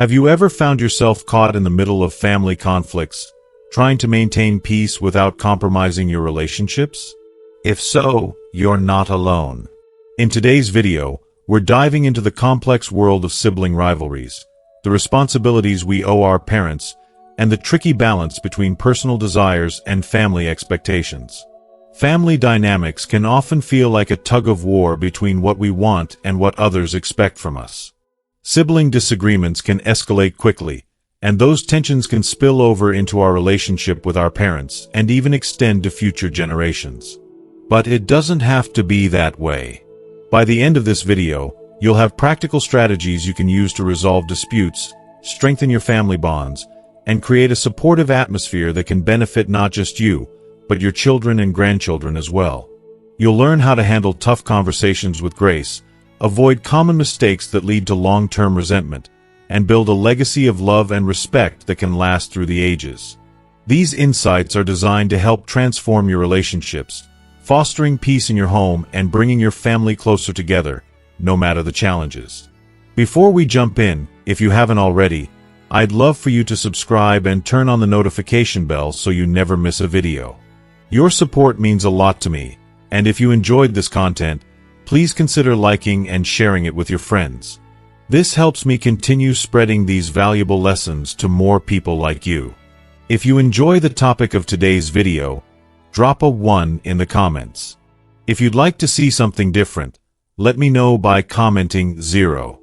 Have you ever found yourself caught in the middle of family conflicts, trying to maintain peace without compromising your relationships? If so, you're not alone. In today's video, we're diving into the complex world of sibling rivalries, the responsibilities we owe our parents, and the tricky balance between personal desires and family expectations. Family dynamics can often feel like a tug-of-war between what we want and what others expect from us. Sibling disagreements can escalate quickly, and those tensions can spill over into our relationship with our parents and even extend to future generations. But it doesn't have to be that way. By the end of this video, you'll have practical strategies you can use to resolve disputes, strengthen your family bonds, and create a supportive atmosphere that can benefit not just you, but your children and grandchildren as well. You'll learn how to handle tough conversations with grace, avoid common mistakes that lead to long-term resentment, and build a legacy of love and respect that can last through the ages. These insights are designed to help transform your relationships, fostering peace in your home and bringing your family closer together, no matter the challenges. Before we jump in, if you haven't already, I'd love for you to subscribe and turn on the notification bell so you never miss a video. Your support means a lot to me, and if you enjoyed this content, please consider liking and sharing it with your friends. This helps me continue spreading these valuable lessons to more people like you. If you enjoy the topic of today's video, drop a 1 in the comments. If you'd like to see something different, let me know by commenting 0.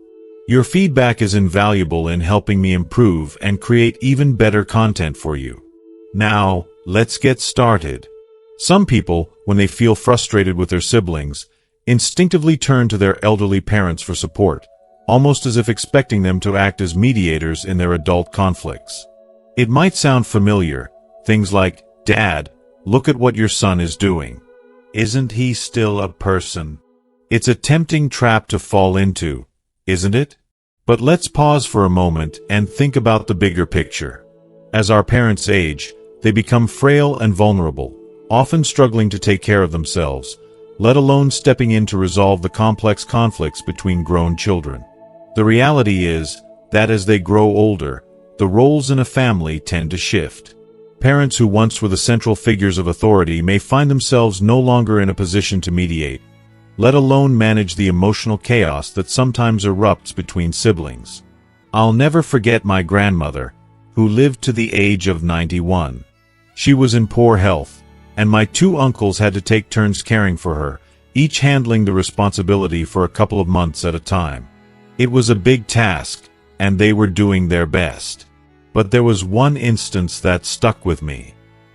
Your feedback is invaluable in helping me improve and create even better content for you. Now, let's get started. Some people, when they feel frustrated with their siblings, instinctively turn to their elderly parents for support, almost as if expecting them to act as mediators in their adult conflicts. It might sound familiar, things like, "Dad, look at what your son is doing. Isn't he still a person?" It's a tempting trap to fall into, isn't it? But let's pause for a moment and think about the bigger picture. As our parents age, they become frail and vulnerable, often struggling to take care of themselves, let alone stepping in to resolve the complex conflicts between grown children. The reality is that as they grow older, the roles in a family tend to shift. Parents who once were the central figures of authority may find themselves no longer in a position to mediate, let alone manage the emotional chaos that sometimes erupts between siblings. I'll never forget my grandmother, who lived to the age of 91. She was in poor health, and my 2 uncles had to take turns caring for her, each handling the responsibility for a couple of months at a time. It was a big task, and they were doing their best. But there was one instance that stuck with me.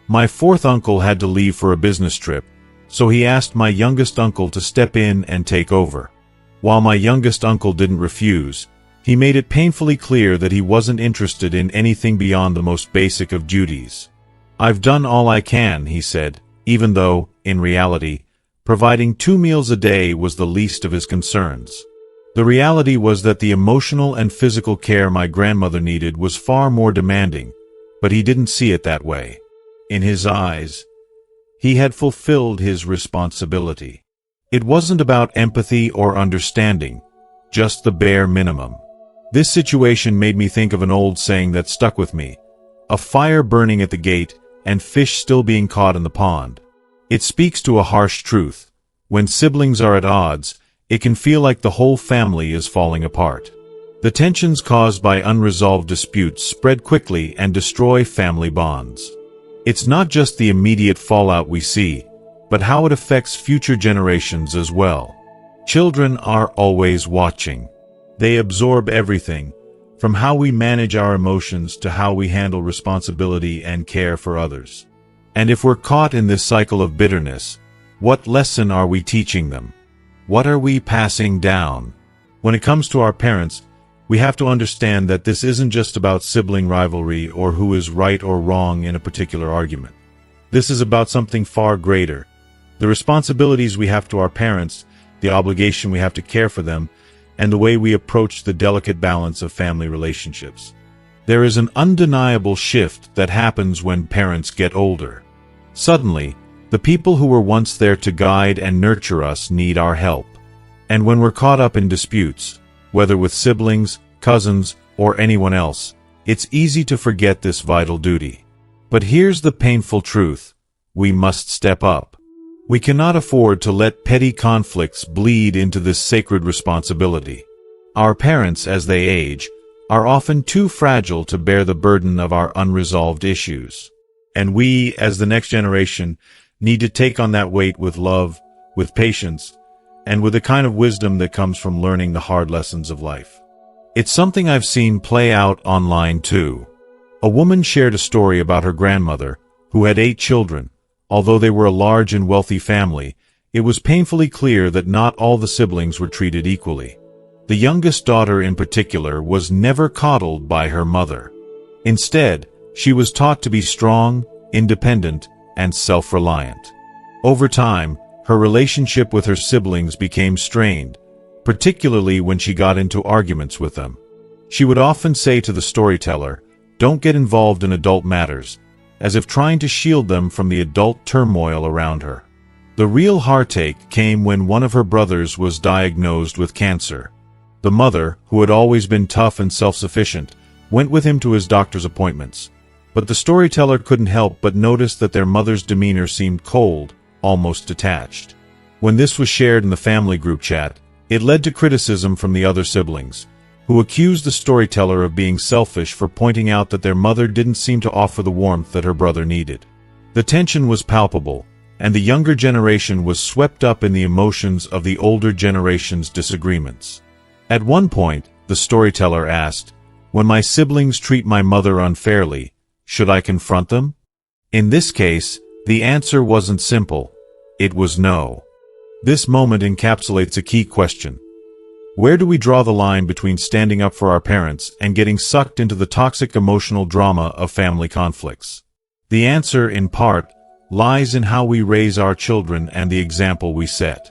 My 4th uncle had to leave for a business trip, so he asked my youngest uncle to step in and take over. While my youngest uncle didn't refuse, he made it painfully clear that he wasn't interested in anything beyond the most basic of duties. "I've done all I can," he said, even though, in reality, providing 2 meals a day was the least of his concerns. The reality was that the emotional and physical care my grandmother needed was far more demanding, but he didn't see it that way. In his eyes, he had fulfilled his responsibility. It wasn't about empathy or understanding, just the bare minimum. This situation made me think of an old saying that stuck with me: a fire burning at the gate and fish still being caught in the pond. It speaks to a harsh truth. When siblings are at odds, it can feel like the whole family is falling apart. The tensions caused by unresolved disputes spread quickly and destroy family bonds. It's not just the immediate fallout we see, but how it affects future generations as well. Children are always watching. They absorb everything, from how we manage our emotions to how we handle responsibility and care for others. And if we're caught in this cycle of bitterness, what lesson are we teaching them? What are we passing down? When it comes to our parents, we have to understand that this isn't just about sibling rivalry or who is right or wrong in a particular argument. This is about something far greater. The responsibilities we have to our parents, the obligation we have to care for them, and the way we approach the delicate balance of family relationships. There is an undeniable shift that happens when parents get older. Suddenly, the people who were once there to guide and nurture us need our help. And when we're caught up in disputes, whether with siblings, cousins, or anyone else, it's easy to forget this vital duty. But here's the painful truth: we must step up. We cannot afford to let petty conflicts bleed into this sacred responsibility. Our parents, as they age, are often too fragile to bear the burden of our unresolved issues. And we, as the next generation, need to take on that weight with love, with patience, and with the kind of wisdom that comes from learning the hard lessons of life. It's something I've seen play out online too. A woman shared a story about her grandmother, who had 8 children. Although they were a large and wealthy family, it was painfully clear that not all the siblings were treated equally. The youngest daughter in particular was never coddled by her mother. Instead, she was taught to be strong, independent, and self-reliant. Over time, her relationship with her siblings became strained, particularly when she got into arguments with them. She would often say to the storyteller, "Don't get involved in adult matters," as if trying to shield them from the adult turmoil around her. The real heartache came when one of her brothers was diagnosed with cancer. The mother, who had always been tough and self-sufficient, went with him to his doctor's appointments. But the storyteller couldn't help but notice that their mother's demeanor seemed cold, almost detached. When this was shared in the family group chat, it led to criticism from the other siblings, who accused the storyteller of being selfish for pointing out that their mother didn't seem to offer the warmth that her brother needed. The tension was palpable, and the younger generation was swept up in the emotions of the older generation's disagreements. At one point, the storyteller asked, "When my siblings treat my mother unfairly, should I confront them?" In this case, the answer wasn't simple. It was no. This moment encapsulates a key question. Where do we draw the line between standing up for our parents and getting sucked into the toxic emotional drama of family conflicts? The answer, in part, lies in how we raise our children and the example we set.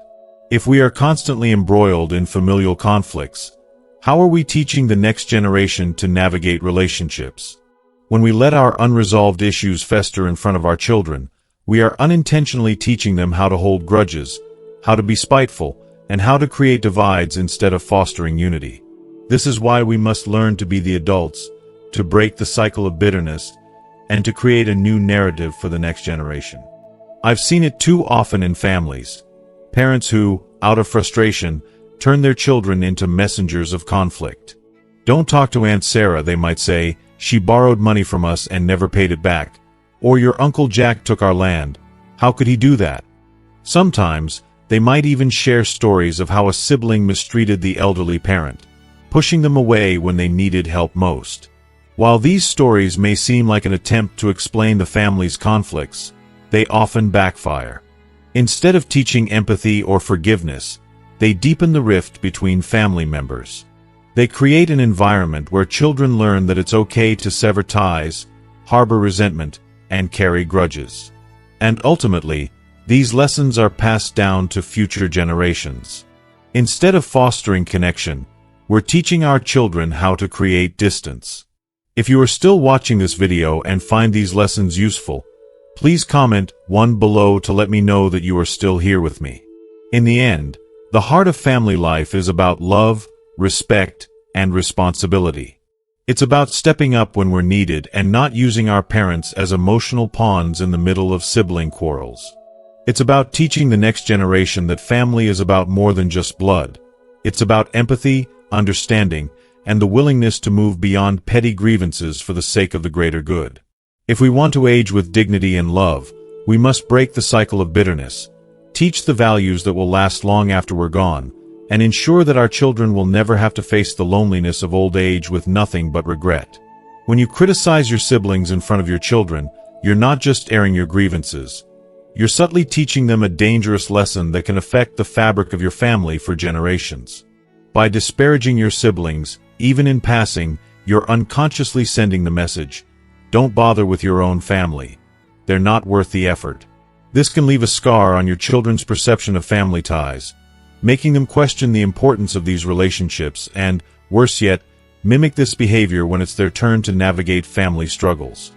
If we are constantly embroiled in familial conflicts, how are we teaching the next generation to navigate relationships? When we let our unresolved issues fester in front of our children, we are unintentionally teaching them how to hold grudges, how to be spiteful, and how to create divides instead of fostering unity. This is why we must learn to be the adults, to break the cycle of bitterness, and to create a new narrative for the next generation. I've seen it too often in families. Parents who, out of frustration, turn their children into messengers of conflict. "Don't talk to Aunt Sarah," they might say. "She borrowed money from us and never paid it back." Or, "Your Uncle Jack took our land. How could he do that?" Sometimes, they might even share stories of how a sibling mistreated the elderly parent, pushing them away when they needed help most. While these stories may seem like an attempt to explain the family's conflicts, they often backfire. Instead of teaching empathy or forgiveness, they deepen the rift between family members. They create an environment where children learn that it's okay to sever ties, harbor resentment, and carry grudges. And ultimately, these lessons are passed down to future generations. Instead of fostering connection, we're teaching our children how to create distance. If you are still watching this video and find these lessons useful, please comment 1 below to let me know that you are still here with me. In the end, the heart of family life is about love, respect, and responsibility. It's about stepping up when we're needed and not using our parents as emotional pawns in the middle of sibling quarrels. It's about teaching the next generation that family is about more than just blood. It's about empathy, understanding, and the willingness to move beyond petty grievances for the sake of the greater good. If we want to age with dignity and love, we must break the cycle of bitterness, teach the values that will last long after we're gone, and ensure that our children will never have to face the loneliness of old age with nothing but regret. When you criticize your siblings in front of your children, you're not just airing your grievances. You're subtly teaching them a dangerous lesson that can affect the fabric of your family for generations. By disparaging your siblings, even in passing, you're unconsciously sending the message, "Don't bother with your own family. They're not worth the effort." This can leave a scar on your children's perception of family ties, making them question the importance of these relationships and, worse yet, mimic this behavior when it's their turn to navigate family struggles.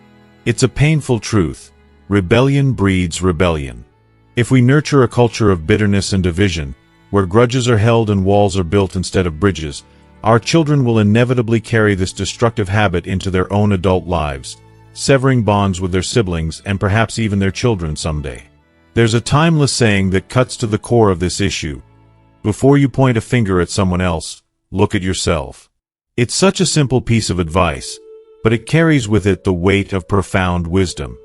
It's a painful truth. Rebellion breeds rebellion. If we nurture a culture of bitterness and division, where grudges are held and walls are built instead of bridges, Our children will inevitably carry this destructive habit into their own adult lives, severing bonds with their siblings and perhaps even their children someday. There's a timeless saying that cuts to the core of this issue. Before you point a finger at someone else, look at yourself. It's such a simple piece of advice, but it carries with it the weight of profound wisdom.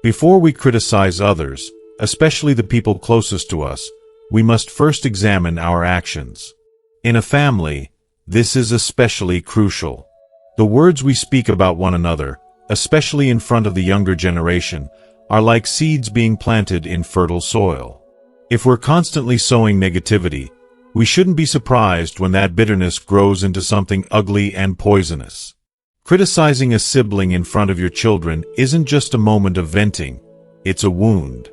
Before we criticize others, especially the people closest to us, we must first examine our actions. In a family, this is especially crucial. The words we speak about one another, especially in front of the younger generation, are like seeds being planted in fertile soil. If we're constantly sowing negativity, we shouldn't be surprised when that bitterness grows into something ugly and poisonous. Criticizing a sibling in front of your children isn't just a moment of venting, it's a wound.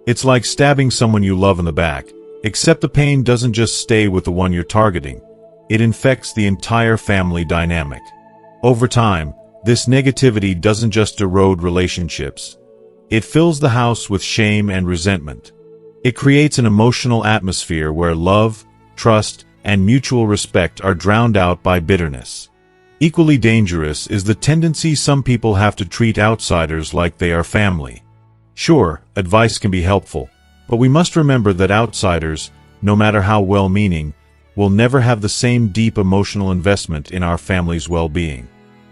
It's like stabbing someone you love in the back, except the pain doesn't just stay with the one you're targeting. It infects the entire family dynamic. Over time, this negativity doesn't just erode relationships. It fills the house with shame and resentment. It creates an emotional atmosphere where love, trust, and mutual respect are drowned out by bitterness. Equally dangerous is the tendency some people have to treat outsiders like they are family. Sure, advice can be helpful, but we must remember that outsiders, no matter how well-meaning, will never have the same deep emotional investment in our family's well-being.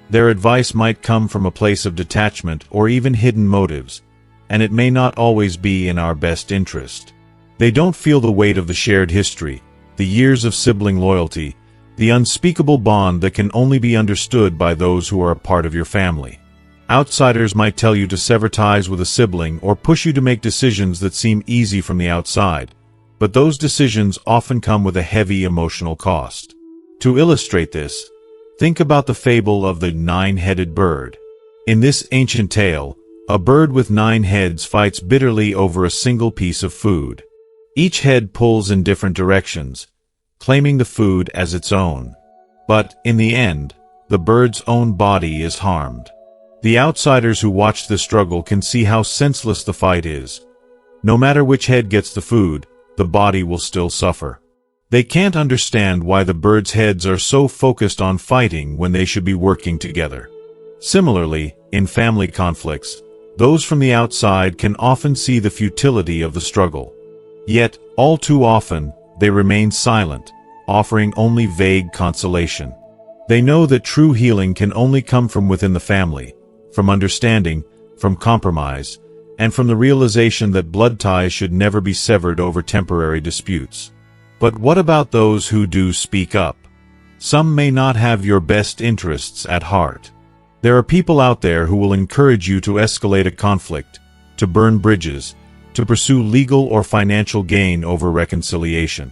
Their advice might come from a place of detachment or even hidden motives, and it may not always be in our best interest. They don't feel the weight of the shared history, the years of sibling loyalty, the unspeakable bond that can only be understood by those who are a part of your family. Outsiders might tell you to sever ties with a sibling or push you to make decisions that seem easy from the outside, but those decisions often come with a heavy emotional cost. To illustrate this, think about the fable of the nine-headed bird. In this ancient tale, a bird with 9 heads fights bitterly over a single piece of food. Each head pulls in different directions, claiming the food as its own. But, in the end, the bird's own body is harmed. The outsiders who watch the struggle can see how senseless the fight is. No matter which head gets the food, the body will still suffer. They can't understand why the birds' heads are so focused on fighting when they should be working together. Similarly, in family conflicts, those from the outside can often see the futility of the struggle. Yet, all too often, they remain silent, offering only vague consolation. They know that true healing can only come from within the family, from understanding, from compromise, and from the realization that blood ties should never be severed over temporary disputes. But what about those who do speak up? Some may not have your best interests at heart. There are people out there who will encourage you to escalate a conflict, to burn bridges, to pursue legal or financial gain over reconciliation.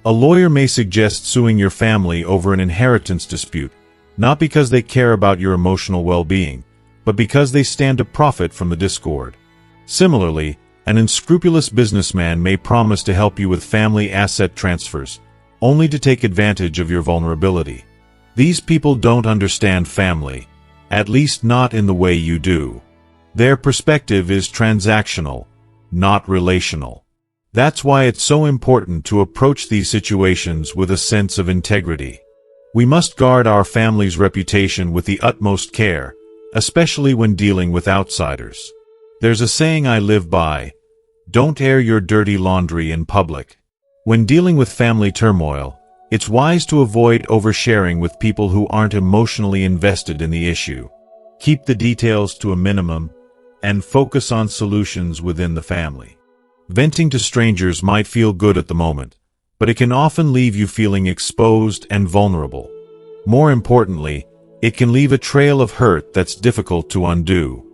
A lawyer may suggest suing your family over an inheritance dispute, not because they care about your emotional well-being, but because they stand to profit from the discord. Similarly, an unscrupulous businessman may promise to help you with family asset transfers, only to take advantage of your vulnerability. These people don't understand family, at least not in the way you do. Their perspective is transactional, not relational. That's why it's so important to approach these situations with a sense of integrity. We must guard our family's reputation with the utmost care, especially when dealing with outsiders. There's a saying I live by: don't air your dirty laundry in public. When dealing with family turmoil, it's wise to avoid oversharing with people who aren't emotionally invested in the issue. Keep the details to a minimum, and focus on solutions within the family. Venting to strangers might feel good at the moment, but it can often leave you feeling exposed and vulnerable. More importantly, it can leave a trail of hurt that's difficult to undo.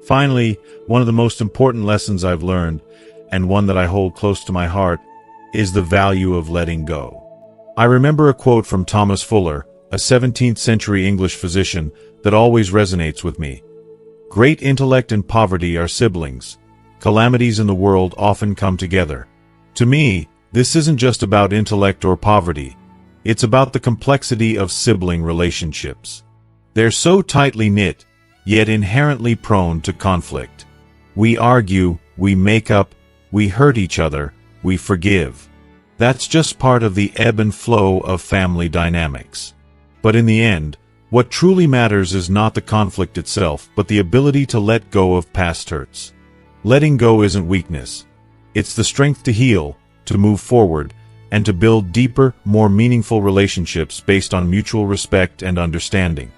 Finally, one of the most important lessons I've learned, and one that I hold close to my heart, is the value of letting go. I remember a quote from Thomas Fuller, a 17th-century English physician, that always resonates with me. Great intellect and poverty are siblings. Calamities in the world often come together. To me, this isn't just about intellect or poverty. It's about the complexity of sibling relationships. They're so tightly knit, yet inherently prone to conflict. We argue, we make up, we hurt each other, we forgive. That's just part of the ebb and flow of family dynamics. But in the end, what truly matters is not the conflict itself, but the ability to let go of past hurts. Letting go isn't weakness. It's the strength to heal, to move forward, and to build deeper, more meaningful relationships based on mutual respect and understanding.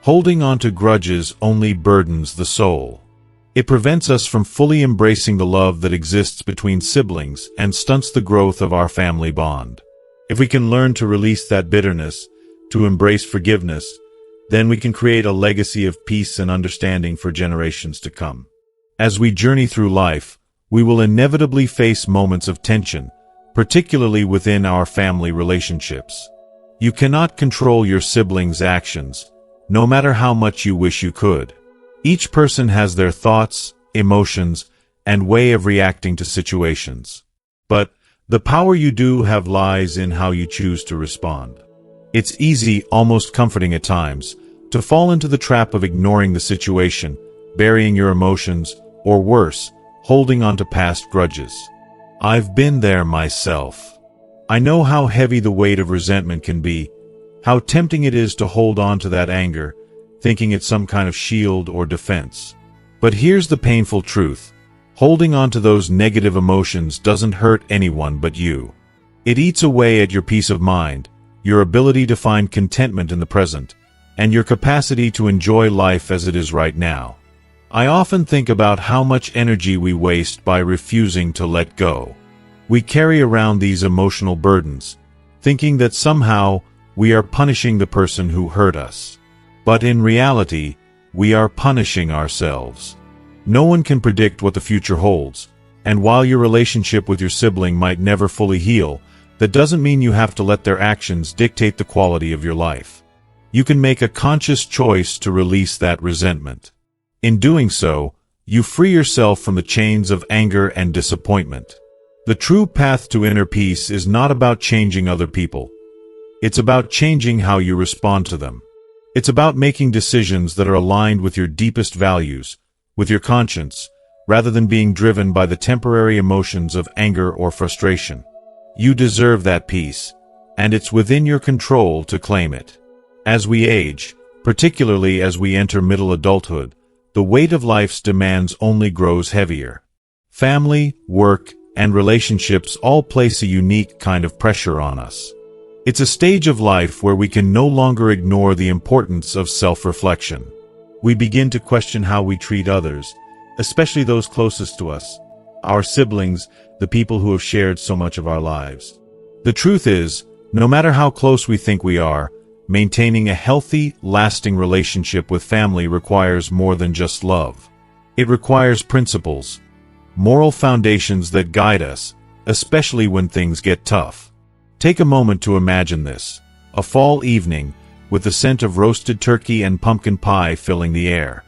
Holding on to grudges only burdens the soul. It prevents us from fully embracing the love that exists between siblings and stunts the growth of our family bond. If we can learn to release that bitterness, to embrace forgiveness, then we can create a legacy of peace and understanding for generations to come. As we journey through life, we will inevitably face moments of tension, particularly within our family relationships. You cannot control your siblings' actions, no matter how much you wish you could. Each person has their thoughts, emotions, and way of reacting to situations. But the power you do have lies in how you choose to respond. It's easy, almost comforting at times, to fall into the trap of ignoring the situation, burying your emotions, or worse, holding on to past grudges. I've been there myself. I know how heavy the weight of resentment can be, how tempting it is to hold on to that anger, thinking it's some kind of shield or defense. But here's the painful truth. Holding on to those negative emotions doesn't hurt anyone but you. It eats away at your peace of mind, your ability to find contentment in the present, and your capacity to enjoy life as it is right now. I often think about how much energy we waste by refusing to let go. We carry around these emotional burdens, thinking that somehow we are punishing the person who hurt us. But in reality, we are punishing ourselves. No one can predict what the future holds, and while your relationship with your sibling might never fully heal, that doesn't mean you have to let their actions dictate the quality of your life. You can make a conscious choice to release that resentment. In doing so, you free yourself from the chains of anger and disappointment. The true path to inner peace is not about changing other people. It's about changing how you respond to them. It's about making decisions that are aligned with your deepest values, with your conscience, rather than being driven by the temporary emotions of anger or frustration. You deserve that peace, and it's within your control to claim it. As we age, particularly as we enter middle adulthood, the weight of life's demands only grows heavier. Family, work, and relationships all place a unique kind of pressure on us. It's a stage of life where we can no longer ignore the importance of self-reflection. We begin to question how we treat others, especially those closest to us, our siblings, the people who have shared so much of our lives. The truth is, no matter how close we think we are, maintaining a healthy, lasting relationship with family requires more than just love. It requires principles, moral foundations that guide us, especially when things get tough. Take a moment to imagine this: a fall evening, with the scent of roasted turkey and pumpkin pie filling the air.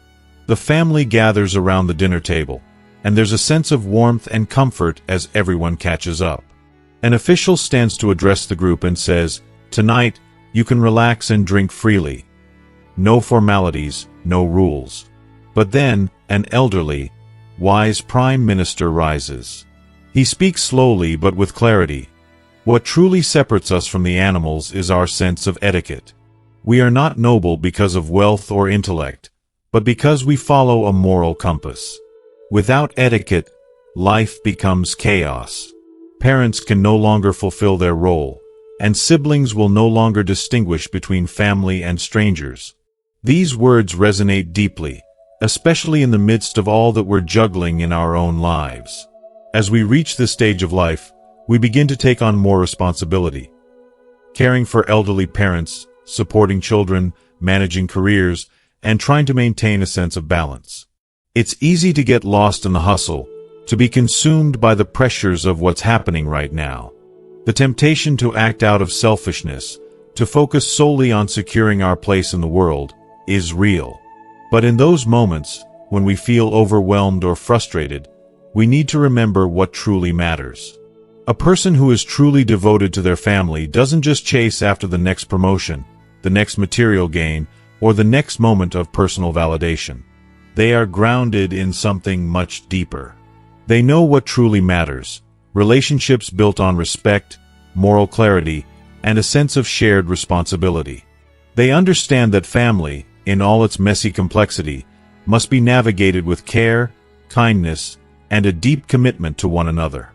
The family gathers around the dinner table, and there's a sense of warmth and comfort as everyone catches up. An official stands to address the group and says, "Tonight, you can relax and drink freely. No formalities, no rules." But then, an elderly, wise prime minister rises. He speaks slowly but with clarity. What truly separates us from the animals is our sense of etiquette. We are not noble because of wealth or intellect, but because we follow a moral compass. Without etiquette, life becomes chaos. Parents can no longer fulfill their role, and siblings will no longer distinguish between family and strangers. These words resonate deeply, especially in the midst of all that we're juggling in our own lives. As we reach this stage of life, we begin to take on more responsibility. Caring for elderly parents, supporting children, managing careers, and trying to maintain a sense of balance. It's easy to get lost in the hustle, to be consumed by the pressures of what's happening right now. The temptation to act out of selfishness, to focus solely on securing our place in the world, is real. But in those moments, when we feel overwhelmed or frustrated, we need to remember what truly matters. A person who is truly devoted to their family doesn't just chase after the next promotion, the next material gain, or the next moment of personal validation. They are grounded in something much deeper. They know what truly matters: relationships built on respect, moral clarity, and a sense of shared responsibility. They understand that family, in all its messy complexity, must be navigated with care, kindness, and a deep commitment to one another.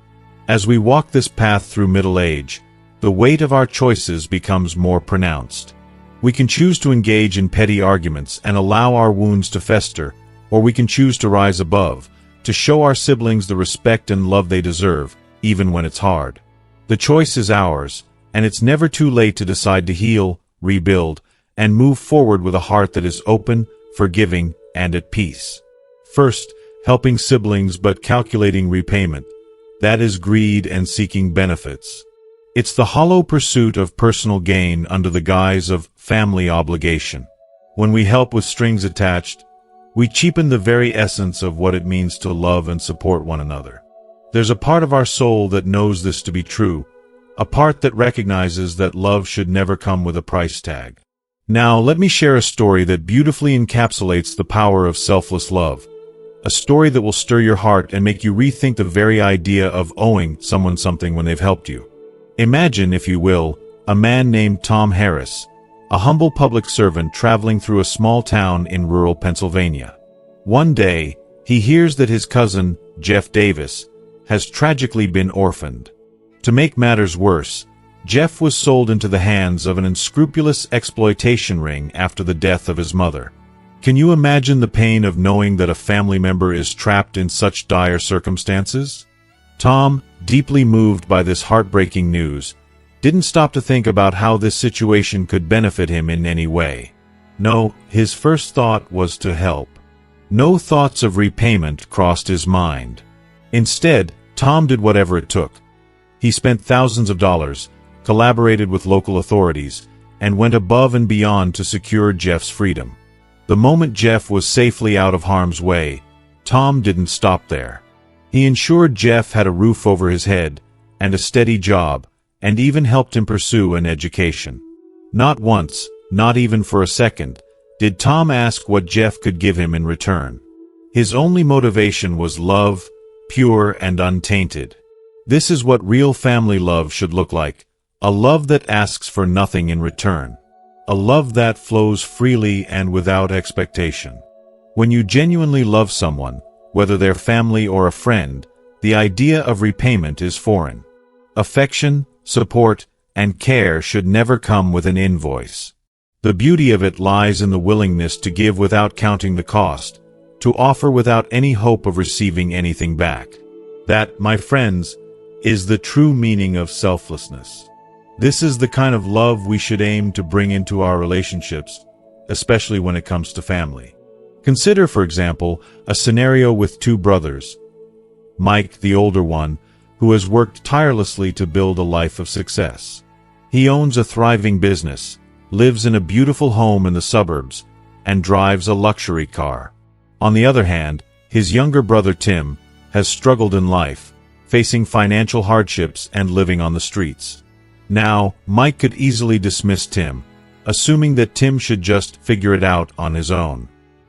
As we walk this path through middle age, the weight of our choices becomes more pronounced. We can choose to engage in petty arguments and allow our wounds to fester, or we can choose to rise above, to show our siblings the respect and love they deserve, even when it's hard. The choice is ours, and it's never too late to decide to heal, rebuild, and move forward with a heart that is open, forgiving, and at peace. First, helping siblings but calculating repayment. That is greed and seeking benefits. It's the hollow pursuit of personal gain under the guise of family obligation. When we help with strings attached, we cheapen the very essence of what it means to love and support one another. There's a part of our soul that knows this to be true, a part that recognizes that love should never come with a price tag. Now, let me share a story that beautifully encapsulates the power of selfless love. A story that will stir your heart and make you rethink the very idea of owing someone something when they've helped you. Imagine, if you will, a man named Tom Harris, a humble public servant traveling through a small town in rural Pennsylvania. One day, he hears that his cousin, Jeff Davis, has tragically been orphaned. To make matters worse, Jeff was sold into the hands of an unscrupulous exploitation ring after the death of his mother. Can you imagine the pain of knowing that a family member is trapped in such dire circumstances? Tom, deeply moved by this heartbreaking news, didn't stop to think about how this situation could benefit him in any way. No, his first thought was to help. No thoughts of repayment crossed his mind. Instead, Tom did whatever it took. He spent thousands of dollars, collaborated with local authorities, and went above and beyond to secure Jeff's freedom. The moment Jeff was safely out of harm's way, Tom didn't stop there. He ensured Jeff had a roof over his head, and a steady job, and even helped him pursue an education. Not once, not even for a second, did Tom ask what Jeff could give him in return. His only motivation was love, pure and untainted. This is what real family love should look like, a love that asks for nothing in return. A love that flows freely and without expectation. When you genuinely love someone, whether they're family or a friend, the idea of repayment is foreign. Affection, support, and care should never come with an invoice. The beauty of it lies in the willingness to give without counting the cost, to offer without any hope of receiving anything back. That, my friends, is the true meaning of selflessness. This is the kind of love we should aim to bring into our relationships, especially when it comes to family. Consider, for example, a scenario with two brothers. Mike, the older one, who has worked tirelessly to build a life of success. He owns a thriving business, lives in a beautiful home in the suburbs, and drives a luxury car. On the other hand, his younger brother Tim has struggled in life, facing financial hardships and living on the streets. Now, Mike could easily dismiss Tim, assuming that Tim should just figure it out on his own.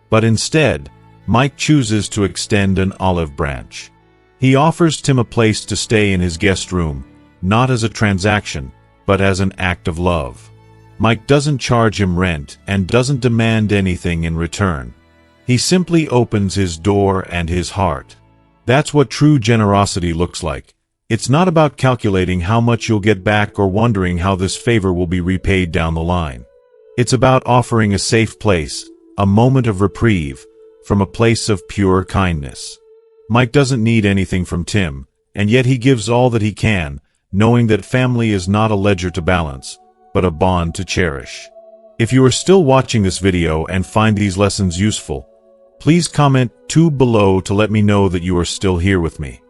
But instead, Mike chooses to extend an olive branch. He offers Tim a place to stay in his guest room, not as a transaction, but as an act of love. Mike doesn't charge him rent and doesn't demand anything in return. He simply opens his door and his heart. That's what true generosity looks like. It's not about calculating how much you'll get back or wondering how this favor will be repaid down the line. It's about offering a safe place, a moment of reprieve, from a place of pure kindness. Mike doesn't need anything from Tim, and yet he gives all that he can, knowing that family is not a ledger to balance, but a bond to cherish. If you are still watching this video and find these lessons useful, please comment 2 below to let me know that you are still here with me.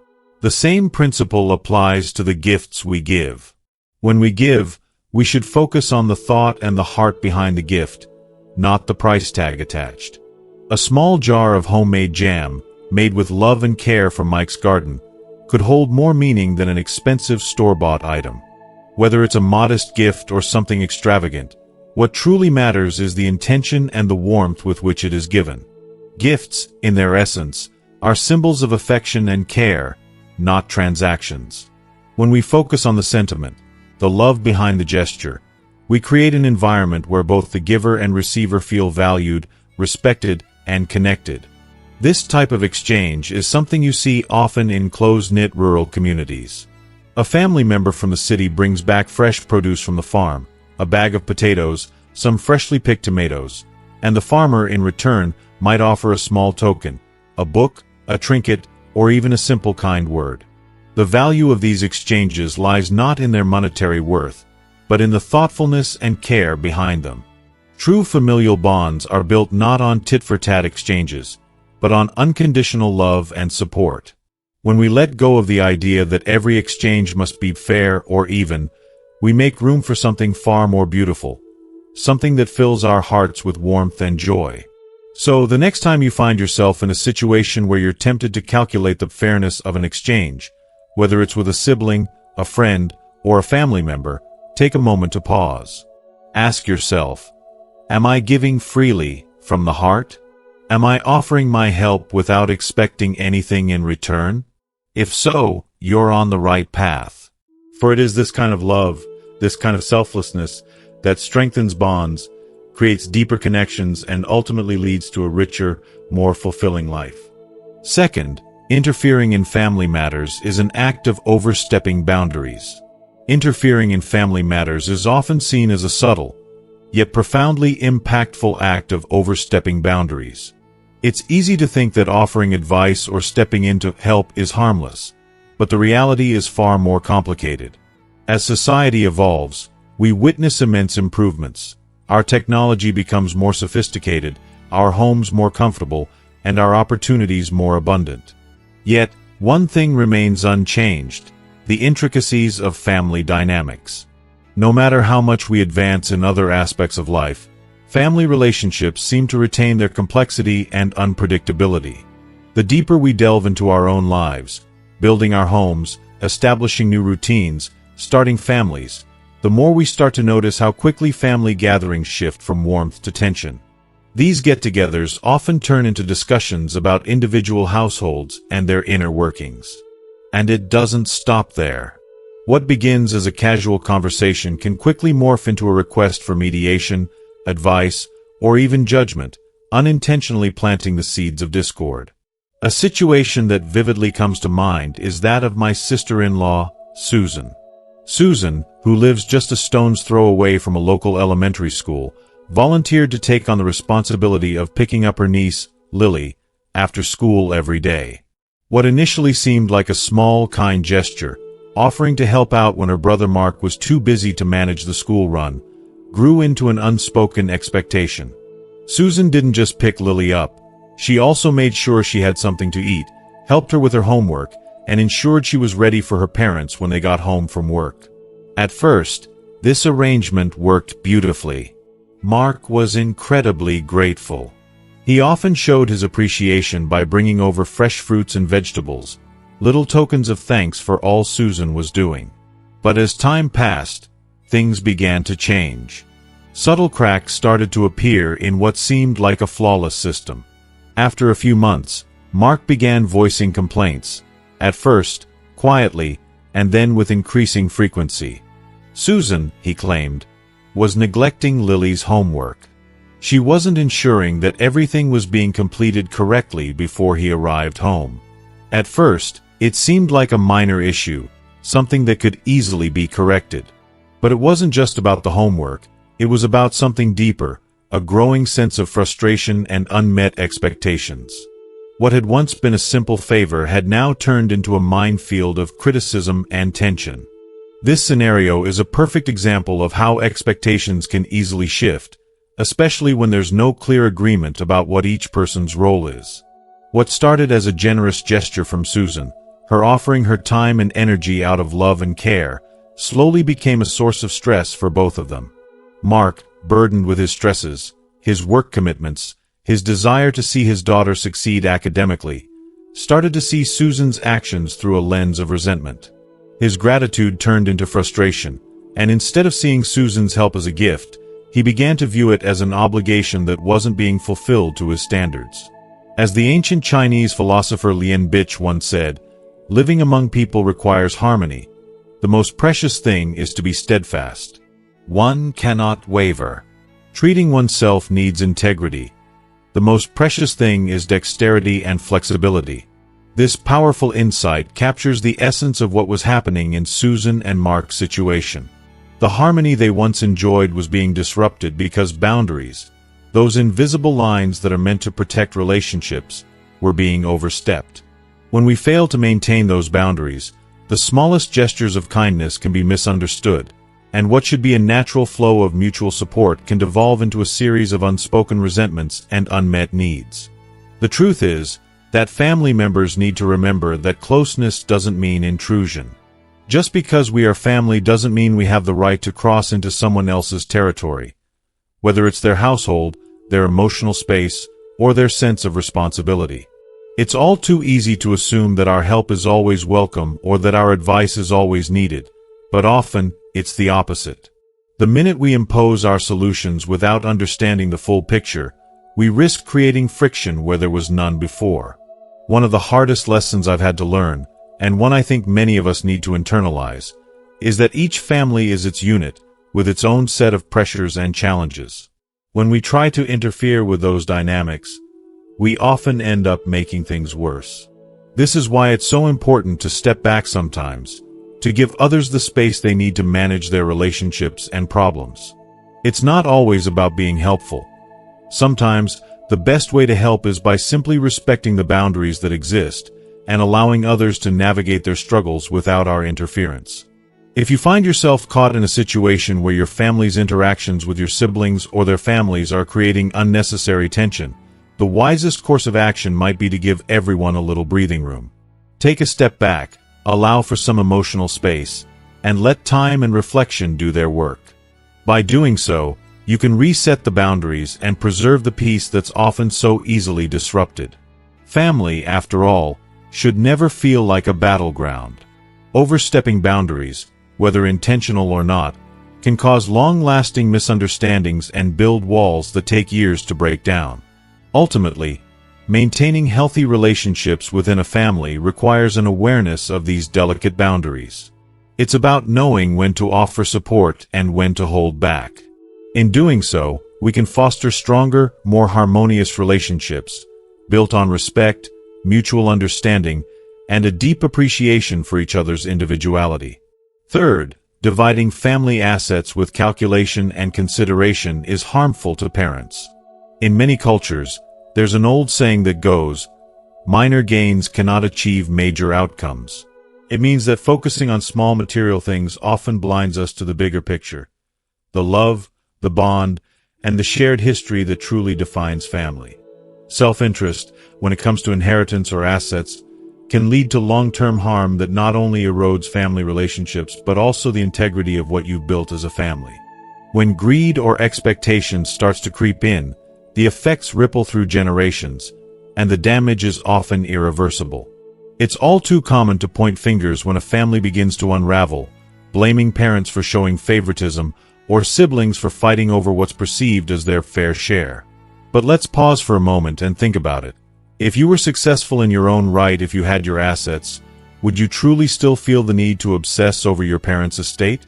The same principle applies to the gifts we give. When we give, we should focus on the thought and the heart behind the gift, not the price tag attached. A small jar of homemade jam, made with love and care from Mike's garden, could hold more meaning than an expensive store-bought item. Whether it's a modest gift or something extravagant, what truly matters is the intention and the warmth with which it is given. Gifts, in their essence, are symbols of affection and care, not transactions. When we focus on the sentiment, the love behind the gesture, We create an environment where both the giver and receiver feel valued, respected, and connected. This type of exchange is something you see often in close-knit rural communities. A family member from the city brings back fresh produce from the farm, a bag of potatoes, some freshly picked tomatoes, and the farmer in return might offer a small token, a book, a trinket, or even a simple kind word. The value of these exchanges lies not in their monetary worth, but in the thoughtfulness and care behind them. True familial bonds are built not on tit-for-tat exchanges, but on unconditional love and support. When we let go of the idea that every exchange must be fair or even, we make room for something far more beautiful, something that fills our hearts with warmth and joy. So, the next time you find yourself in a situation where you're tempted to calculate the fairness of an exchange, whether it's with a sibling, a friend, or a family member, take a moment to pause. Ask yourself, am I giving freely from the heart? Am I offering my help without expecting anything in return? If so, you're on the right path. For it is this kind of love, this kind of selflessness, that strengthens bonds, creates deeper connections, and ultimately leads to a richer, more fulfilling life. Second, interfering in family matters is an act of overstepping boundaries. Interfering in family matters is often seen as a subtle, yet profoundly impactful act of overstepping boundaries. It's easy to think that offering advice or stepping in to help is harmless, but the reality is far more complicated. As society evolves, we witness immense improvements. Our technology becomes more sophisticated, our homes more comfortable, and our opportunities more abundant. Yet, one thing remains unchanged: the intricacies of family dynamics. No matter how much we advance in other aspects of life, family relationships seem to retain their complexity and unpredictability. The deeper we delve into our own lives, building our homes, establishing new routines, starting families, the more we start to notice how quickly family gatherings shift from warmth to tension. These get-togethers often turn into discussions about individual households and their inner workings. And it doesn't stop there. What begins as a casual conversation can quickly morph into a request for mediation, advice, or even judgment, unintentionally planting the seeds of discord. A situation that vividly comes to mind is that of my sister-in-law, Susan. Susan, who lives just a stone's throw away from a local elementary school, volunteered to take on the responsibility of picking up her niece, Lily, after school every day. What initially seemed like a small, kind gesture, offering to help out when her brother Mark was too busy to manage the school run, grew into an unspoken expectation. Susan didn't just pick Lily up. She also made sure she had something to eat, helped her with her homework, and ensured she was ready for her parents when they got home from work. At first, this arrangement worked beautifully. Mark was incredibly grateful. He often showed his appreciation by bringing over fresh fruits and vegetables, little tokens of thanks for all Susan was doing. But as time passed, things began to change. Subtle cracks started to appear in what seemed like a flawless system. After a few months, Mark began voicing complaints, at first, quietly, and then with increasing frequency. Susan, he claimed, was neglecting Lily's homework. She wasn't ensuring that everything was being completed correctly before he arrived home. At first, it seemed like a minor issue, something that could easily be corrected. But it wasn't just about the homework, it was about something deeper, a growing sense of frustration and unmet expectations. What had once been a simple favor had now turned into a minefield of criticism and tension. This scenario is a perfect example of how expectations can easily shift, especially when there's no clear agreement about what each person's role is. What started as a generous gesture from Susan, her offering her time and energy out of love and care, slowly became a source of stress for both of them. Mark, burdened with his stresses, his work commitments, his desire to see his daughter succeed academically, started to see Susan's actions through a lens of resentment. His gratitude turned into frustration, and instead of seeing Susan's help as a gift, he began to view it as an obligation that wasn't being fulfilled to his standards. As the ancient Chinese philosopher Lian Bitch once said, "Living among people requires harmony. The most precious thing is to be steadfast." One cannot waver. Treating oneself needs integrity. The most precious thing is dexterity and flexibility. This powerful insight captures the essence of what was happening in Susan and Mark's situation. The harmony they once enjoyed was being disrupted because boundaries, those invisible lines that are meant to protect relationships, were being overstepped. When we fail to maintain those boundaries, the smallest gestures of kindness can be misunderstood, and what should be a natural flow of mutual support can devolve into a series of unspoken resentments and unmet needs. The truth is that family members need to remember that closeness doesn't mean intrusion. Just because we are family doesn't mean we have the right to cross into someone else's territory, whether it's their household, their emotional space, or their sense of responsibility. It's all too easy to assume that our help is always welcome or that our advice is always needed, but often it's the opposite. The minute we impose our solutions without understanding the full picture, we risk creating friction where there was none before. One of the hardest lessons I've had to learn, and one I think many of us need to internalize, is that each family is its unit, with its own set of pressures and challenges. When we try to interfere with those dynamics, we often end up making things worse. This is why it's so important to step back sometimes, to give others the space they need to manage their relationships and problems. It's not always about being helpful. Sometimes, the best way to help is by simply respecting the boundaries that exist and allowing others to navigate their struggles without our interference. If you find yourself caught in a situation where your family's interactions with your siblings or their families are creating unnecessary tension, the wisest course of action might be to give everyone a little breathing room. Take a step back, allow for some emotional space, and let time and reflection do their work. By doing so, you can reset the boundaries and preserve the peace that's often so easily disrupted. Family, after all, should never feel like a battleground. Overstepping boundaries, whether intentional or not, can cause long-lasting misunderstandings and build walls that take years to break down. Ultimately, maintaining healthy relationships within a family requires an awareness of these delicate boundaries. It's about knowing when to offer support and when to hold back. In doing so, we can foster stronger, more harmonious relationships, built on respect, mutual understanding, and a deep appreciation for each other's individuality. Third, dividing family assets with calculation and consideration is harmful to parents. In many cultures, there's an old saying that goes, "Minor gains cannot achieve major outcomes." It means that focusing on small material things often blinds us to the bigger picture, the love, the bond, and the shared history that truly defines family. Self-interest, when it comes to inheritance or assets, can lead to long-term harm that not only erodes family relationships but also the integrity of what you've built as a family. When greed or expectation starts to creep in, the effects ripple through generations, and the damage is often irreversible. It's all too common to point fingers when a family begins to unravel, blaming parents for showing favoritism or siblings for fighting over what's perceived as their fair share. But let's pause for a moment and think about it. If you were successful in your own right, if you had your assets, would you truly still feel the need to obsess over your parents' estate?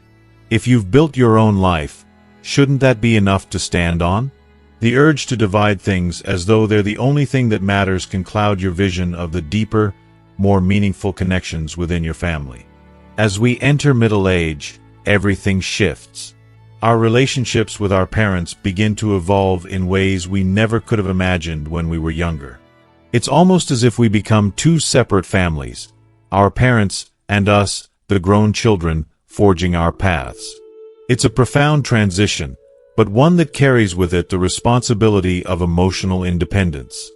If you've built your own life, shouldn't that be enough to stand on? The urge to divide things as though they're the only thing that matters can cloud your vision of the deeper, more meaningful connections within your family. As we enter middle age, everything shifts. Our relationships with our parents begin to evolve in ways we never could have imagined when we were younger. It's almost as if we become two separate families, our parents and us, the grown children, forging our paths. It's a profound transition, but one that carries with it the responsibility of emotional independence.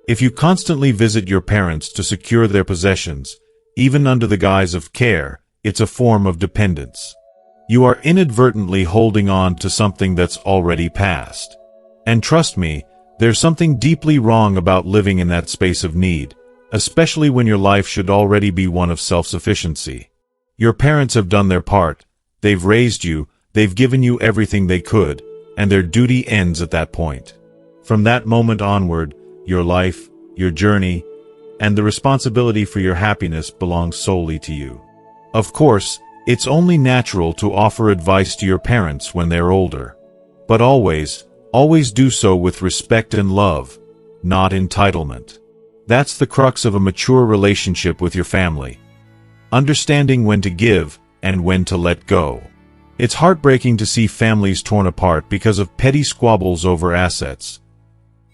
If you constantly visit your parents to secure their possessions, even under the guise of care, it's a form of dependence. You are inadvertently holding on to something that's already past. And trust me, there's something deeply wrong about living in that space of need, especially when your life should already be one of self-sufficiency. Your parents have done their part, they've raised you, they've given you everything they could, and their duty ends at that point. From that moment onward, your life, your journey, and the responsibility for your happiness belongs solely to you. Of course, It's only natural to offer advice to your parents when they're older. But always do so with respect and love, not entitlement. That's the crux of a mature relationship with your family. Understanding when to give and when to let go. It's heartbreaking to see families torn apart because of petty squabbles over assets,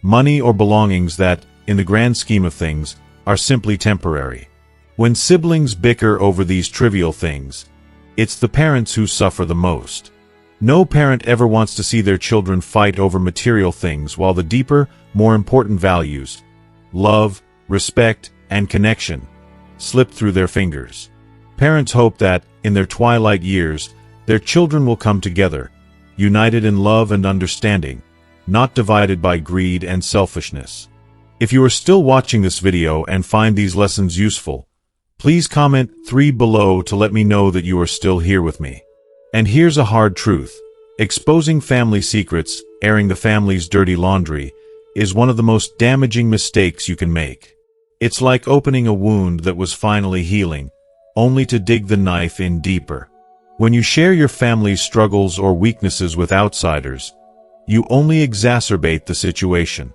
money or belongings that, in the grand scheme of things, are simply temporary. When siblings bicker over these trivial things, it's the parents who suffer the most. No parent ever wants to see their children fight over material things while the deeper, more important values, love, respect, and connection, slip through their fingers. Parents hope that, in their twilight years, their children will come together, united in love and understanding, not divided by greed and selfishness. If you are still watching this video and find these lessons useful, please comment 3 below to let me know that you are still here with me. And here's a hard truth. Exposing family secrets, airing the family's dirty laundry, is one of the most damaging mistakes you can make. It's like opening a wound that was finally healing, only to dig the knife in deeper. When you share your family's struggles or weaknesses with outsiders, you only exacerbate the situation.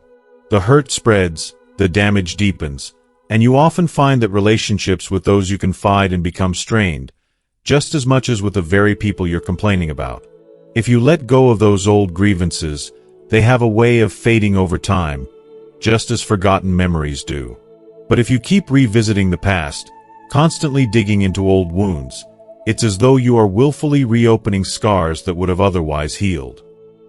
The hurt spreads, the damage deepens, and you often find that relationships with those you confide in become strained, just as much as with the very people you're complaining about. If you let go of those old grievances, they have a way of fading over time, just as forgotten memories do. But if you keep revisiting the past, constantly digging into old wounds, it's as though you are willfully reopening scars that would have otherwise healed.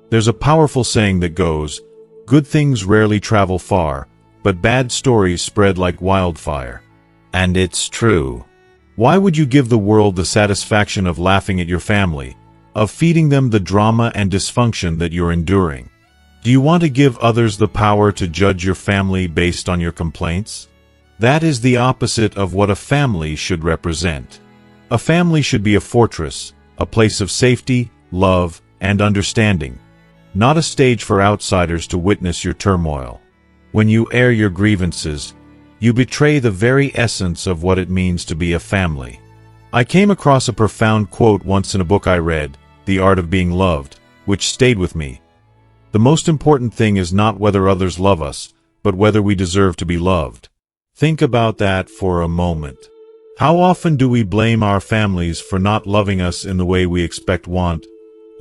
There's a powerful saying that goes, "Good things rarely travel far, but bad stories spread like wildfire." And it's true. Why would you give the world the satisfaction of laughing at your family, of feeding them the drama and dysfunction that you're enduring? Do you want to give others the power to judge your family based on your complaints? That is the opposite of what a family should represent. A family should be a fortress, a place of safety, love, and understanding, not a stage for outsiders to witness your turmoil. When you air your grievances, you betray the very essence of what it means to be a family. I came across a profound quote once in a book I read, The Art of Being Loved, which stayed with me. The most important thing is not whether others love us, but whether we deserve to be loved. Think about that for a moment. How often do we blame our families for not loving us in the way we expect, want,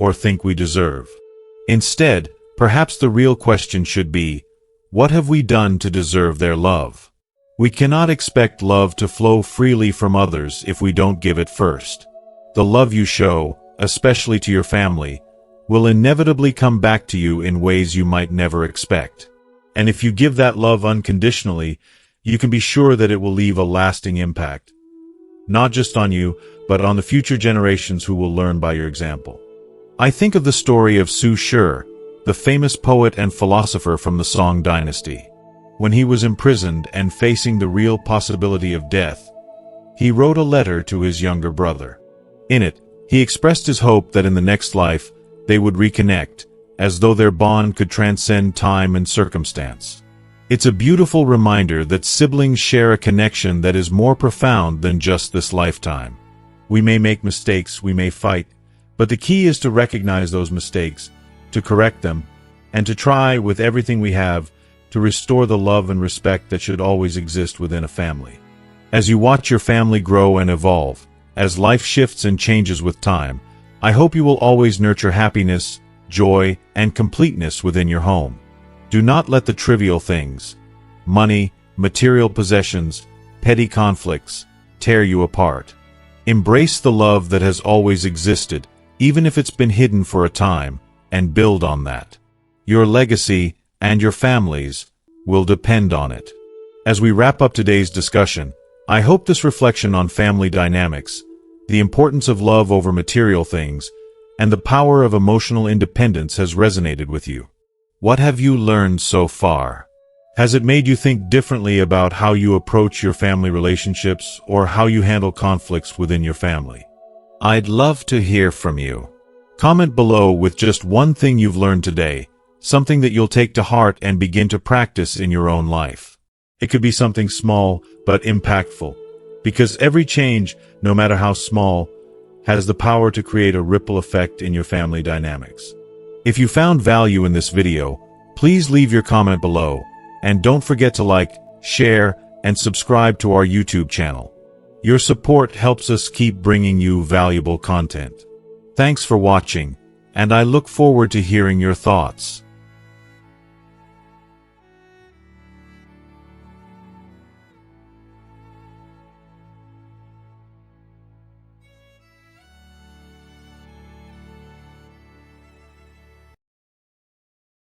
or think we deserve? Instead, perhaps the real question should be, what have we done to deserve their love? We cannot expect love to flow freely from others if we don't give it first. The love you show, especially to your family, will inevitably come back to you in ways you might never expect. And if you give that love unconditionally, you can be sure that it will leave a lasting impact. Not just on you, but on the future generations who will learn by your example. I think of the story of Su Shi, the famous poet and philosopher from the Song dynasty. When he was imprisoned and facing the real possibility of death, he wrote a letter to his younger brother. In it, he expressed his hope that in the next life, they would reconnect, as though their bond could transcend time and circumstance. It's a beautiful reminder that siblings share a connection that is more profound than just this lifetime. We may make mistakes, we may fight, but the key is to recognize those mistakes, to correct them, and to try with everything we have to restore the love and respect that should always exist within a family. As you watch your family grow and evolve, as life shifts and changes with time, I hope you will always nurture happiness, joy, and completeness within your home. Do not let the trivial things, money, material possessions, petty conflicts, tear you apart. Embrace the love that has always existed, even if it's been hidden for a time, and build on that. Your legacy, and your families, will depend on it. As we wrap up today's discussion, I hope this reflection on family dynamics, the importance of love over material things, and the power of emotional independence has resonated with you. What have you learned so far? Has it made you think differently about how you approach your family relationships or how you handle conflicts within your family? I'd love to hear from you. Comment below with just one thing you've learned today, something that you'll take to heart and begin to practice in your own life. It could be something small but impactful, because every change, no matter how small, has the power to create a ripple effect in your family dynamics. If you found value in this video, please leave your comment below, and don't forget to like, share, and subscribe to our YouTube channel. Your support helps us keep bringing you valuable content. Thanks for watching, and I look forward to hearing your thoughts.